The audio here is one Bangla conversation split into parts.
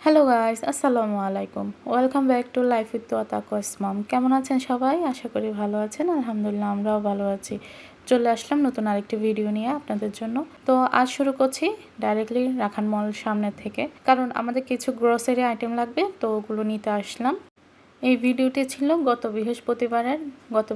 হ্যালো গাইস, আসসালামু আলাইকুম। Welcome back to life with Taqwa's mom. কেমন আছেন সবাই? আশা করি ভালো আছেন। আলহামদুলিল্লাহ আমরাও ভালো আছি। চলে আসলাম নতুন আরেকটি ভিডিও নিয়ে আপনাদের জন্য। তো আজ শুরু করছি ডাইরেক্টলি রাখান মল সামনে থেকে, কারণ আমাদের কিছু গ্রোসারি আইটেম লাগবে, তো ওগুলো নিতে আসলাম। এই ভিডিওটি ছিল গত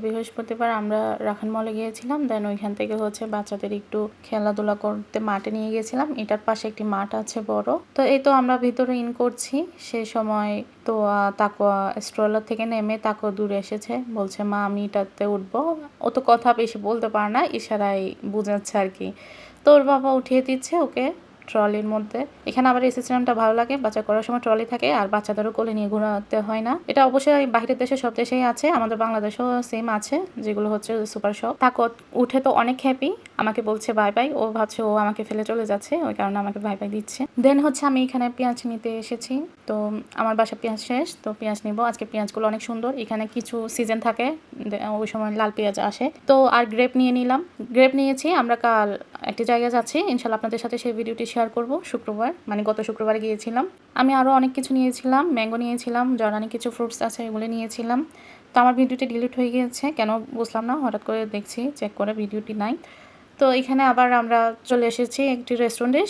বৃহস্পতিবার আমরা রাখান মলে গিয়েছিলাম। দেন ওইখান থেকে বাচ্চাদের একটু খেলাধুলা করতে মাঠে নিয়ে গিয়েছিলাম। এটার পাশে একটি মাঠ আছে বড়। তো এই তো আমরা ভিতরে ইন করছি, সে সময় তো তাকোয়া স্ট্রলার থেকে নেমে তাকো দূরে এসেছে, বলছে মা আমি এটাতে উঠবো। ও তো কথা বেশি বলতে পারে না, ইশারায় বোঝাচ্ছে আর কি। তো ওর বাবা উঠিয়ে দিচ্ছে ওকে ট্রলির মধ্যে। এখানে আবার এই সিস্টেমটা ভালো লাগে, বাচ্চা করার সময় ট্রলি থাকে আর বাচ্চাদেরও কোলে নিয়ে ঘোরাতে হয় না। এটা অবশ্যই বাইরের দেশে সব দেশেই আছে, আমাদের বাংলাদেশেও সেম আছে, যেগুলো হচ্ছে সুপার শপ। তাকত উঠে তো অনেক হ্যাপি, আমাকে বলছে বাই বাই। ও ভাবছে ও আমাকে ফেলে চলে যাচ্ছে, ওই কারণে আমাকে বাই বাই দিচ্ছে। দেন আমি এখানে পেঁয়াজ নিতে এসেছি। তো আমার বাসা পেঁয়াজ শেষ, তো পেঁয়াজ নিব। আজকে পেঁয়াজগুলো অনেক সুন্দর, এখানে কিছু সিজন থাকে, ওই সময় লাল পেঁয়াজ আসে। তো আর গ্রেপ নিয়ে নিলাম, গ্রেপ নিয়েছি। আমরা কাল একটি জায়গায় যাচ্ছি, ইনশাল্লাহ আপনাদের সাথে সেই ভিডিওটি শেয়ার করব। শুক্রবার মানে গত শুক্রবারে গিয়েছিলাম। আমি আরও অনেক কিছু নিয়েছিলাম, ম্যাঙ্গো নিয়েছিলাম, জর্দানি কিছু ফ্রুটস আছে এগুলো নিয়েছিলাম। তো আমার ভিডিওটি ডিলিট হয়ে গিয়েছে, কেন বুঝলাম না, হঠাৎ করে দেখছি চেক করে ভিডিওটি নাই। তো এখানে আবার আমরা চলে এসেছি একটি রেস্টুরেন্টে।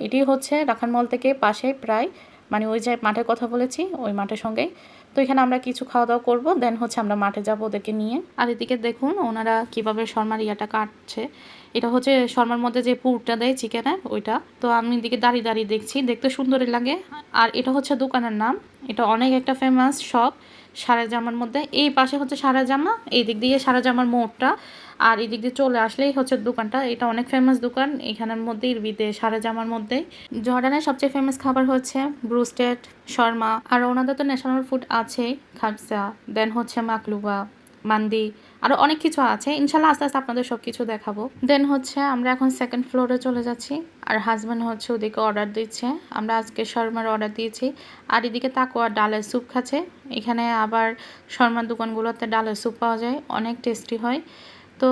এটি হচ্ছে রাখান মল থেকে পাশে প্রায়, মানে ওই যে মাঠের কথা বলেছি ওই মাঠের সঙ্গেই। তো এখানে আমরা কিছু খাওয়া দাওয়া করবো, দেন আমরা মাঠে যাবো ওদেরকে নিয়ে। আর এদিকে দেখুন ওনারা কিভাবে শর্মার ইয়াটা কাটছে। এটা হচ্ছে শর্মার মধ্যে যে পুরটা দেয় চিকেনের, ওইটা। তো আমি এদিকে দাঁড়িয়ে দাঁড়িয়ে দেখছি, দেখতে সুন্দরই লাগে। আর এটা হচ্ছে দোকানের নাম, এটা অনেক একটা ফেমাস শপ সারেজামার মধ্যে। এই পাশে হচ্ছে সারেজামা, এই দিক দিয়ে সারেজামার মোড়টা, আর এই দিক দিয়ে চলে আসলেই হচ্ছে দোকানটা। এটা অনেক ফেমাস দোকান এখানের মধ্যে, ইরবিতে সারেজামার মধ্যে। জর্ডানের সবচেয়ে ফেমাস খাবার হচ্ছে ব্রুস্টেড, শর্মা, আর ওনাদের তো ন্যাশনাল ফুড আছেই, খাবসা, দেন মাকলুবা, মান্দি, আরও অনেক কিছু আছে। ইনশাল্লাহ আস্তে আস্তে আপনাদের সব কিছু দেখাবো। দেন আমরা এখন সেকেন্ড ফ্লোরে চলে যাচ্ছি, আর হাজব্যান্ড ওদিকে অর্ডার দিচ্ছে। আমরা আজকে শর্মার অর্ডার দিয়েছি, আর এদিকে তাকোয়া ডালের স্যুপ খাচ্ছে। এখানে আবার শর্মার দোকানগুলোতে ডালের স্যুপ পাওয়া যায়, অনেক টেস্টি হয়। তো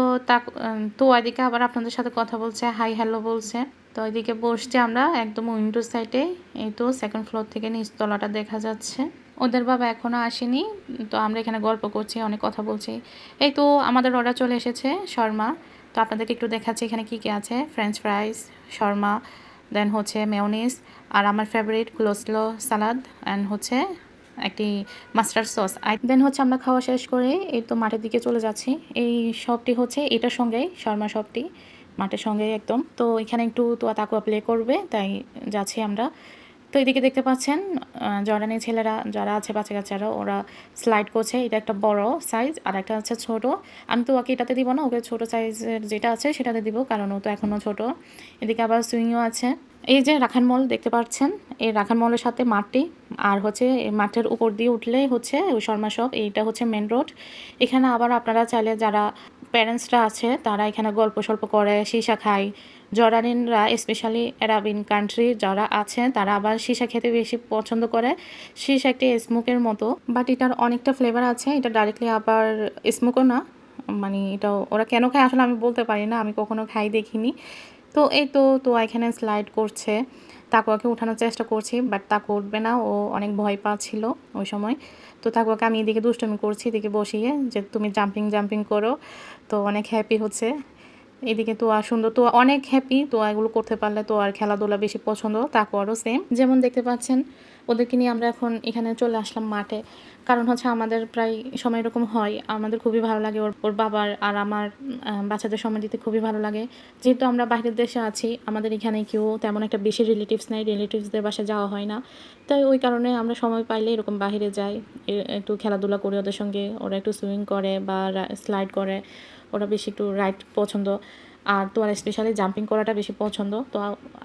তো ওইদিকে আবার আপনাদের সাথে কথা বলছে, হাই হ্যালো বলছে। তো ওইদিকে বসছি আমরা একদম উইন্ডো সাইডে। এই তো সেকেন্ড ফ্লোর থেকে নিচতলাটা দেখা যাচ্ছে। ওদের বাবা এখনও আসেনি, তো আমরা এখানে গল্প করছি, অনেক কথা বলছি। এই তো আমাদের অর্ডার চলে এসেছে শর্মা। তো আপনাদেরকে একটু দেখাচ্ছি এখানে কী কী আছে। ফ্রেঞ্চ ফ্রাইস, শর্মা, দেন মেয়োনিজ, আর আমার ফেভারিট কোলেস্লো সালাদ, অ্যান্ড একটি মাস্টার্ড সস। দেন আমরা খাওয়া শেষ করে এই তো মাঠের দিকে চলে যাচ্ছি। এই শপটি এটার সঙ্গেই, শর্মা শপটি মাঠের সঙ্গেই একদম। তো এখানে একটু তাকুয়া প্লে করবে, তাই যাচ্ছি আমরা। তো এদিকে দেখতে পাচ্ছেন জর্ডানি ছেলেরা যারা আছে, বাচ্চা কাচ্চারা, ওরা স্লাইড করছে। এটা একটা বড় সাইজ, আর একটা আছে ছোট। আমি তো ওকে এটাতে দিব না, ওকে ছোট সাইজের যেটা আছে সেটাতে দিব, কারণ ও তো এখনও ছোট। এদিকে আবার সুইংও আছে। এই যে রাখান মল দেখতে পাচ্ছেন, এই রাখান মলের সাথে মাঠটি, আর এই মাঠের উপর দিয়ে উঠলেই ওই শর্মা শপ। এইটা মেন রোড। এখানে আবার আপনারা চাইলে যারা প্যারেন্টসরা আছে তারা এখানে গল্প সল্প করে, সীসা খায়। জর্ডানিনরা স্পেশালি অ্যারাবিয়ান কান্ট্রি যারা আছে তারা আবার সীসা খেতে বেশি পছন্দ করে। সীসা একটি স্মোকের মতো, বাট এটার অনেকটা ফ্লেভার আছে। এটা ডাইরেক্টলি আবার স্মোকও না, মানে এটা ওরা কেন খায় আসলে আমি বলতে পারি না, আমি কখনো খাই দেখিনি। তো এই তো এখানে স্লাইড করছে, তাকুয়াকে উঠানোর চেষ্টা করছি, বাট তাকু উঠবে না, ও অনেক ভয় পাচ্ছিল ওই সময়। তো তাকুয়াকে আমি এদিকে দুষ্টুমি করছি, এদিকে বসিয়ে যে তুমি জাম্পিং করো। তো অনেক হ্যাপি হচ্ছে। এদিকে তো সুন্দর, তো অনেক হ্যাপি। তো এগুলো করতে পারলে তো আর খেলাধুলা বেশি পছন্দ, তাকুয়ারও সেম। যেমন দেখতে পাচ্ছেন ওদেরকে নিয়ে আমরা এখন এখানে চলে আসলাম মাঠে, কারণ আমাদের প্রায় সময় এরকম হয়, আমাদের খুবই ভালো লাগে। ওর বাবার আর আমার বাচ্চাদের সময় দিতে খুবই ভালো লাগে। যেহেতু আমরা বাইরের দেশে আছি, আমাদের এখানে কেউ তেমন একটা বেশি রিলেটিভস নেই, রিলেটিভসদের বাসায় যাওয়া হয় না। তাই ওই কারণে আমরা সময় পাইলে এরকম বাইরে যাই, একটু খেলাধুলা করি ওদের সঙ্গে। ওরা একটু সুইমিং করে বা স্লাইড করে, ওরা বেশি একটু রাইড পছন্দ। আর তো আর স্পেশালি জাম্পিং করাটা বেশি পছন্দ। তো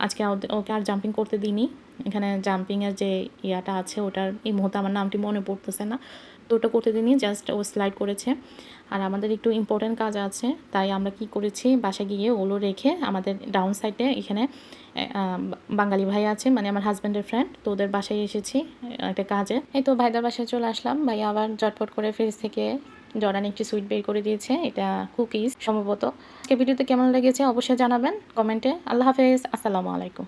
আজকে ওকে আর জাম্পিং করতে দিইনি। এখানে জাম্পিংয়ের যে ইয়াটা আছে ওটার এই মুহূর্তে আমার নামটি মনে পড়তেছে না, তো ওটা করতে দিইনি, জাস্ট ও স্লাইড করেছে। আর আমাদের একটু ইম্পর্টেন্ট কাজ আছে, তাই আমরা কি করেছি, বাসায় গিয়ে ওগুলো রেখে আমাদের ডাউন সাইডে এখানে বাঙালি ভাই আছে, মানে আমার হাজব্যান্ডের ফ্রেন্ড, তো ওদের বাসায় এসেছি একটা কাজে। এই তো ভাইদের বাসায় চলে আসলাম। ভাই আবার ঝটপট করে ফ্রিজ থেকে জর্ডান একটি সুইট বের করে দিয়েছে, এটা কুকিজ সম্ভবত। আজকে ভিডিওতে কেমন লেগেছে অবশ্যই জানাবেন কমেন্টে। আল্লাহ হাফেজ, আসসালামু আলাইকুম।